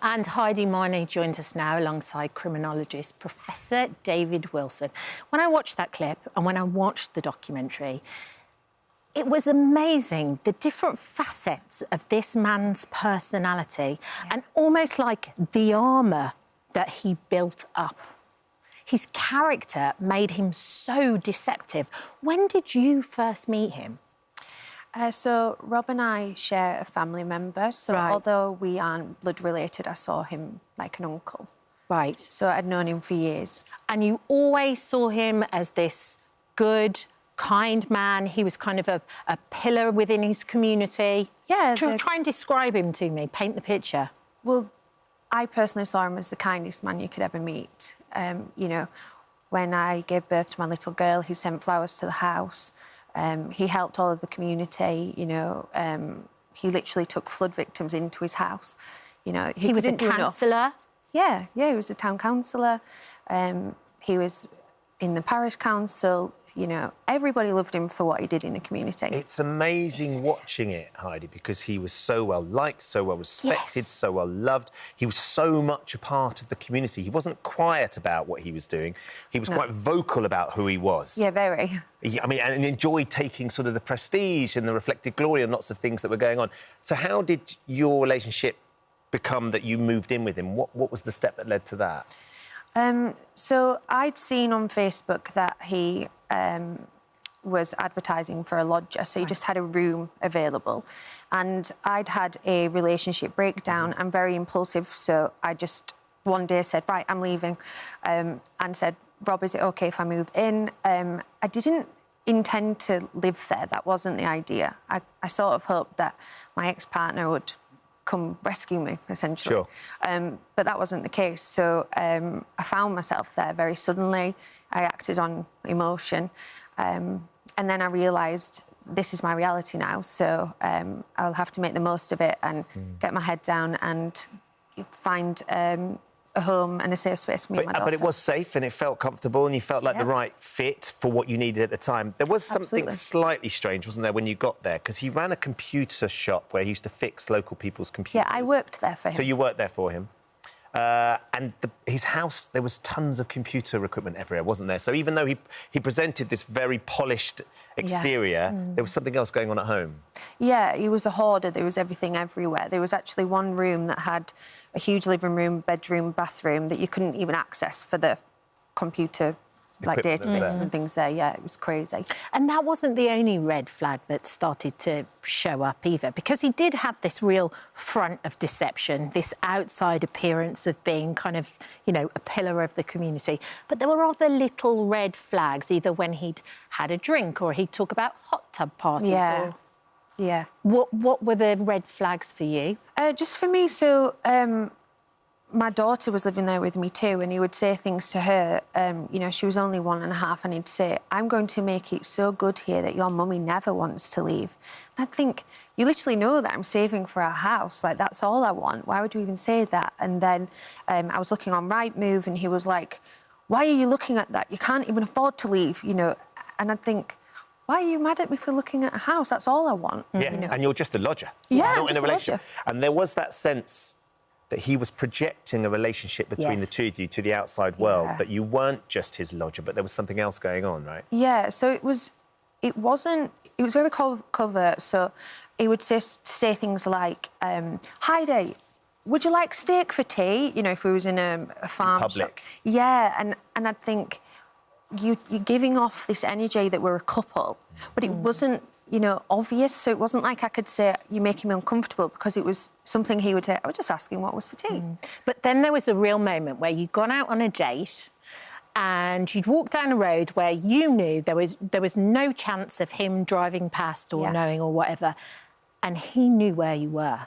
And Heidi Marney joins us now alongside criminologist Professor David Wilson. When I watched that clip and when I watched the documentary, it was amazing, the different facets of this man's personality and almost like the armour that he built up. His character made him so deceptive. When did you first meet him? So Rob and I share a family member, so although we aren't blood related, I saw him like an uncle. Right. So I'd known him for years. And you always saw him as this good, kind man. He was kind of a pillar within his community. Yeah. Try and describe him to me, paint the picture. Well, I personally saw him as the kindest man you could ever meet. You know, when I gave birth to my little girl, he sent flowers to the house. He helped all of the community, you know. He literally took flood victims into his house. You know, he was a councillor? Yeah, he was a town councillor. He was in the parish council. You know, everybody loved him for what he did in the community. It's amazing watching it, Heidi, because he was so well liked, so well respected, so well loved. He was so much a part of the community. He wasn't quiet about what he was doing. He was quite vocal about who he was. Yeah, very. I mean, and enjoyed taking sort of the prestige and the reflected glory on lots of things that were going on. So how did your relationship become that you moved in with him? What was the step that led to that? So I'd seen on Facebook that he was advertising for a lodger, so he just had a room available. And I'd had a relationship breakdown. I'm very impulsive, so I just one day said, right, I'm leaving, and said, Rob, is it OK if I move in? I didn't intend to live there. That wasn't the idea. I sort of hoped that my ex-partner would come rescue me, essentially. Sure. But that wasn't the case. So I found myself there very suddenly. I acted on emotion. And then I realised this is my reality now. So I'll have to make the most of it and get my head down and find a home and a safe space for me and my daughter. But it was safe and it felt comfortable and you felt like the right fit for what you needed at the time. There was something slightly strange, wasn't there, when you got there? Because he ran a computer shop where he used to fix local people's computers. Yeah, I worked there for him. So you worked there for him. And his house, there was tons of computer equipment everywhere, wasn't there? So even though he presented this very polished exterior, there was something else going on at home. Yeah, he was a hoarder. There was everything everywhere. There was actually one room that had a huge living room, bedroom, bathroom that you couldn't even access for the computer, like database and things there. Yeah, it was crazy. And that wasn't the only red flag that started to show up either, because he did have this real front of deception, this outside appearance of being kind of, you know, a pillar of the community. But there were other little red flags, either when he'd had a drink or he'd talk about hot tub parties. Yeah. Yeah. What were the red flags for you? Just for me, so my daughter was living there with me too, and he would say things to her. You know, she was only 1.5, and he'd say, I'm going to make it so good here that your mummy never wants to leave. And I think, you literally know that I'm saving for our house. Like, that's all I want. Why would you even say that? And then I was looking on Rightmove, and he was like, why are you looking at that? You can't even afford to leave, you know. And I'd think, why are you mad at me for looking at a house? That's all I want. Yeah, you know? And you're just a lodger. Yeah, not in a relationship. Lodger. And there was that sense that he was projecting a relationship between the two of you to the outside world, that you weren't just his lodger, but there was something else going on, right? Yeah, so it was very covert. So he would say things like, Heidi, would you like steak for tea? You know, if we was in a farm public. shop. Yeah, and I'd think, you're giving off this energy that we're a couple, but it wasn't, you know, obvious. So it wasn't like I could say, you're making me uncomfortable, because it was something he would say, I was just asking what was for tea. But then there was a real moment where you'd gone out on a date and you'd walked down a road where you knew there was no chance of him driving past or knowing or whatever, and he knew where you were.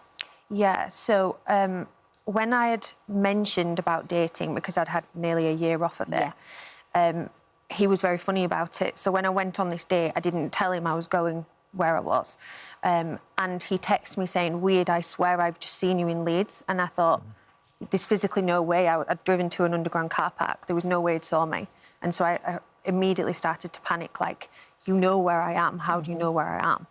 Yeah, so when I had mentioned about dating, because I'd had nearly a year off of it, he was very funny about it. So when I went on this date, I didn't tell him I was going where I was. And he texted me saying, weird, I swear I've just seen you in Leeds. And I thought, there's physically no way. I'd driven to an underground car park. There was no way he'd saw me. And so I immediately started to panic, like, you know where I am. How do you know where I am?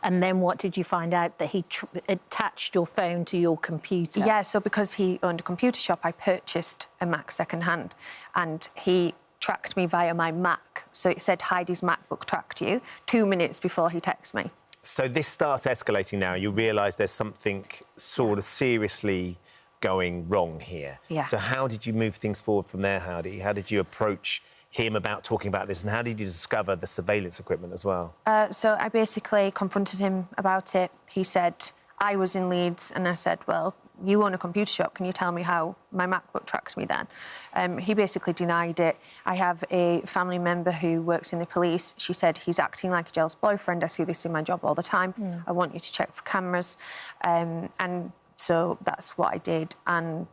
And then what did you find out? That he attached your phone to your computer? Yeah, so because he owned a computer shop, I purchased a Mac second-hand, and he tracked me via my Mac. So it said, Heidi's MacBook tracked you, 2 minutes before he texted me. So this starts escalating now. You realise there's something sort of seriously going wrong here. Yeah. So how did you move things forward from there, Heidi? How did you approach him about talking about this, and how did you discover the surveillance equipment as well? So I basically confronted him about it. He said, I was in Leeds, and I said, well, you own a computer shop, can you tell me how my MacBook tracked me then? He basically denied it. I have a family member who works in the police. She said, he's acting like a jealous boyfriend. I see this in my job all the time. I want you to check for cameras. And so that's what I did, and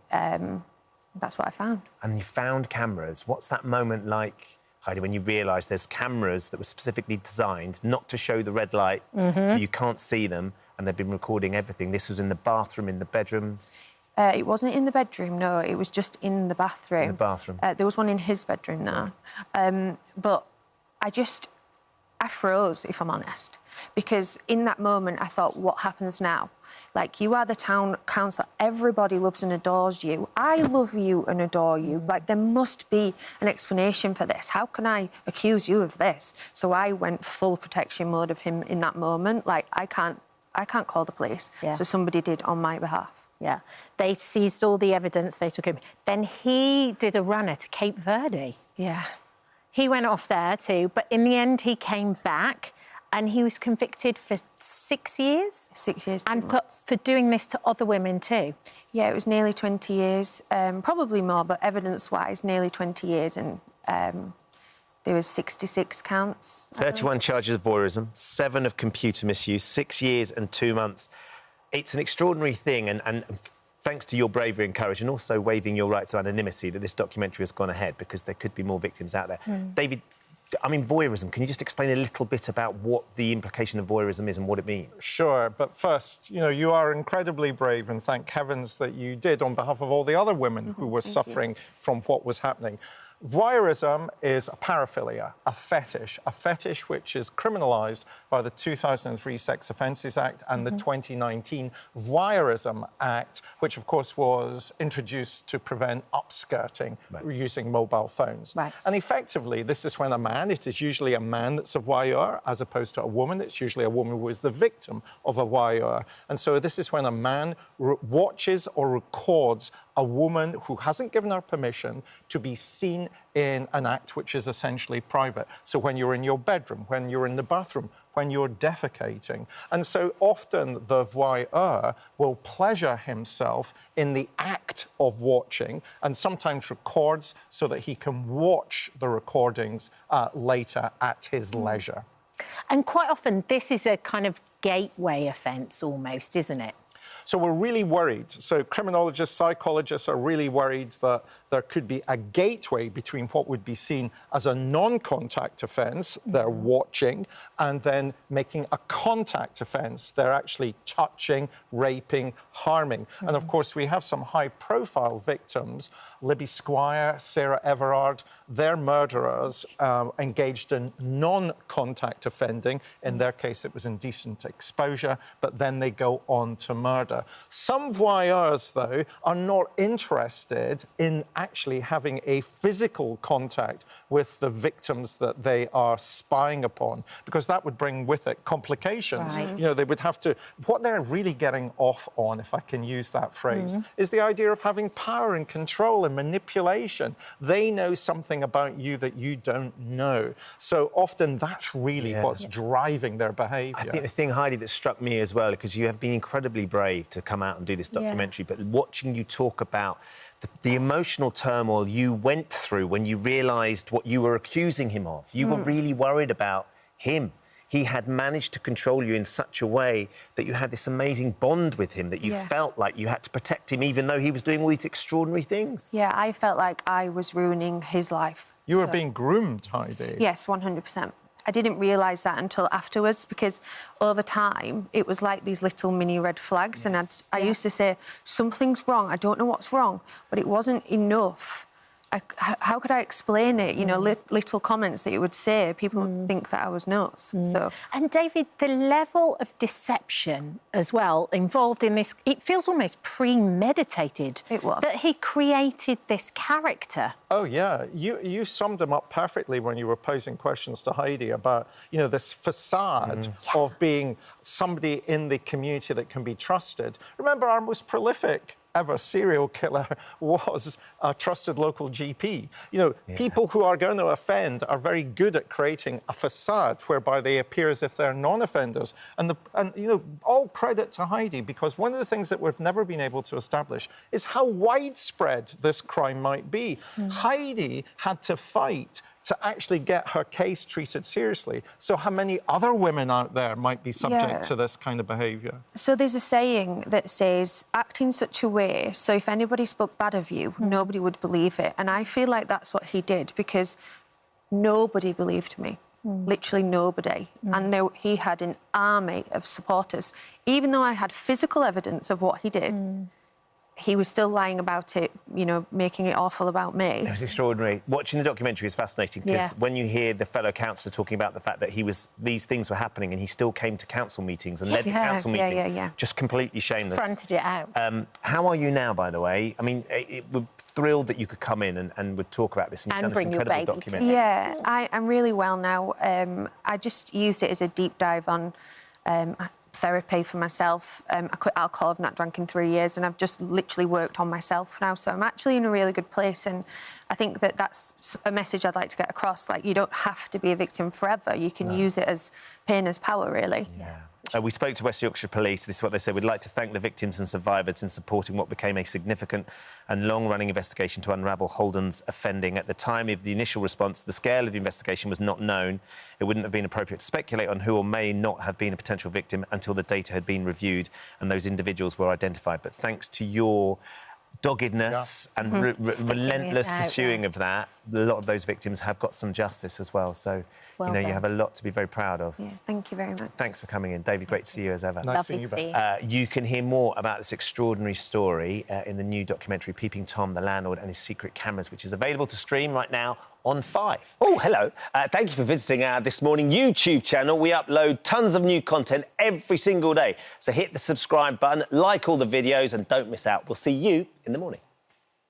that's what I found. And you found cameras. What's that moment like, Heidi, when you realise there's cameras that were specifically designed not to show the red light, so you can't see them, and they've been recording everything? This was in the bathroom, in the bedroom? It wasn't in the bedroom, no. It was just in the bathroom. In the bathroom. There was one in his bedroom now. But I froze, if I'm honest, because in that moment I thought, what happens now? Like, you are the town councillor. Everybody loves and adores you. I love you and adore you. Like, there must be an explanation for this. How can I accuse you of this? So I went full protection mode of him in that moment. Like, I can't call the police. Yeah. So somebody did on my behalf. Yeah. They seized all the evidence. They took him. Then he did a runner to Cape Verde. Yeah. He went off there too, but in the end he came back. And he was convicted for 6 years? 6 years. And for doing this to other women too? Yeah, it was nearly 20 years, probably more, but evidence-wise, nearly 20 years, and there was 66 counts. 31 charges of voyeurism, 7 of computer misuse, 6 years and 2 months. It's an extraordinary thing, and thanks to your bravery and courage, and also waiving your right to anonymity, that this documentary has gone ahead, because there could be more victims out there. David, I mean, voyeurism, can you just explain a little bit about what the implication of voyeurism is and what it means? Sure, but first, you know, you are incredibly brave, and thank heavens that you did on behalf of all the other women who were suffering from what was happening. Voyeurism is a paraphilia, a fetish which is criminalised by the 2003 Sex Offences Act and the 2019 Voyeurism Act, which, of course, was introduced to prevent upskirting using mobile phones. And effectively, this is when it is usually a man that's a voyeur, as opposed to a woman. It's usually a woman who is the victim of a voyeur. And so this is when a man watches or records a woman who hasn't given her permission to be seen in an act which is essentially private. So when you're in your bedroom, when you're in the bathroom, when you're defecating. And so often the voyeur will pleasure himself in the act of watching, and sometimes records so that he can watch the recordings later at his leisure. And quite often this is a kind of gateway offence almost, isn't it? So we're really worried. So criminologists, psychologists are really worried that there could be a gateway between what would be seen as a non-contact offence, they're watching, and then making a contact offence, they're actually touching, raping, harming. And of course, we have some high-profile victims, Libby Squire, Sarah Everard. Their murderers engaged in non-contact offending. In their case, it was indecent exposure, but then they go on to murder. Some voyeurs, though, are not interested in actually having a physical contact with the victims that they are spying upon, because that would bring with it complications. You know, they would have to... What they're really getting off on, if I can use that phrase, is the idea of having power and control and manipulation. They know something about you that you don't know. So often that's really what's driving their behaviour. I think the thing, Heidi, that struck me as well, because you have been incredibly brave to come out and do this documentary, but watching you talk about the emotional turmoil you went through when you realised what you were accusing him of. You were really worried about him. He had managed to control you in such a way that you had this amazing bond with him, that you felt like you had to protect him even though he was doing all these extraordinary things. Yeah, I felt like I was ruining his life. You were being groomed, Heidi. Yes, 100%. I didn't realise that until afterwards, because over time it was like these little mini red flags, and I used to say, something's wrong, I don't know what's wrong, but it wasn't enough how could I explain it? You know, little comments that you would say, people would think that I was nuts. So. And David, the level of deception as well involved in this, it feels almost premeditated. It was. That he created this character. Oh, yeah. You summed him up perfectly when you were posing questions to Heidi about, you know, this facade of being somebody in the community that can be trusted. Remember, our most prolific ever serial killer was a trusted local GP. You know, people who are going to offend are very good at creating a facade whereby they appear as if they're non-offenders. And you know, all credit to Heidi, because one of the things that we've never been able to establish is how widespread this crime might be. Heidi had to fight to actually get her case treated seriously. So how many other women out there might be subject to this kind of behaviour? So there's a saying that says, act in such a way so if anybody spoke bad of you, nobody would believe it. And I feel like that's what he did, because nobody believed me. Literally nobody. And he had an army of supporters. Even though I had physical evidence of what he did, he was still lying about it, you know, making it awful about me. It was extraordinary. Watching the documentary is fascinating, because when you hear the fellow councillor talking about the fact that these things were happening and he still came to council meetings and led council meetings, just completely shameless. Fronted it out. How are you now, by the way? I mean, we're thrilled that you could come in and would talk about this. And you've done bring this your incredible baby documentary. Yeah, I'm really well now. I just used it as a deep dive on therapy for myself. I quit alcohol, I've not drank in 3 years, and I've just literally worked on myself now. So I'm actually in a really good place, and I think that that's a message I'd like to get across. Like, you don't have to be a victim forever. You can use it as pain as power, really. Yeah. We spoke to West Yorkshire Police. This is what they said. We'd like to thank the victims and survivors in supporting what became a significant and long-running investigation to unravel Holden's offending. At the time of the initial response, the scale of the investigation was not known. It wouldn't have been appropriate to speculate on who or may not have been a potential victim until the data had been reviewed and those individuals were identified. But thanks to your doggedness and relentless pursuing of that, a lot of those victims have got some justice as well. So, you know, you have a lot to be very proud of. Yeah, thank you very much. Thanks for coming in, David. Great to see you as ever. Nice seeing you back. You can hear more about this extraordinary story in the new documentary Peeping Tom, the Landlord and His Secret Cameras, which is available to stream right now on 5. Oh, hello. Thank you for visiting our This Morning YouTube channel. We upload tons of new content every single day. So hit the subscribe button, like all the videos, and don't miss out. We'll see you in the morning.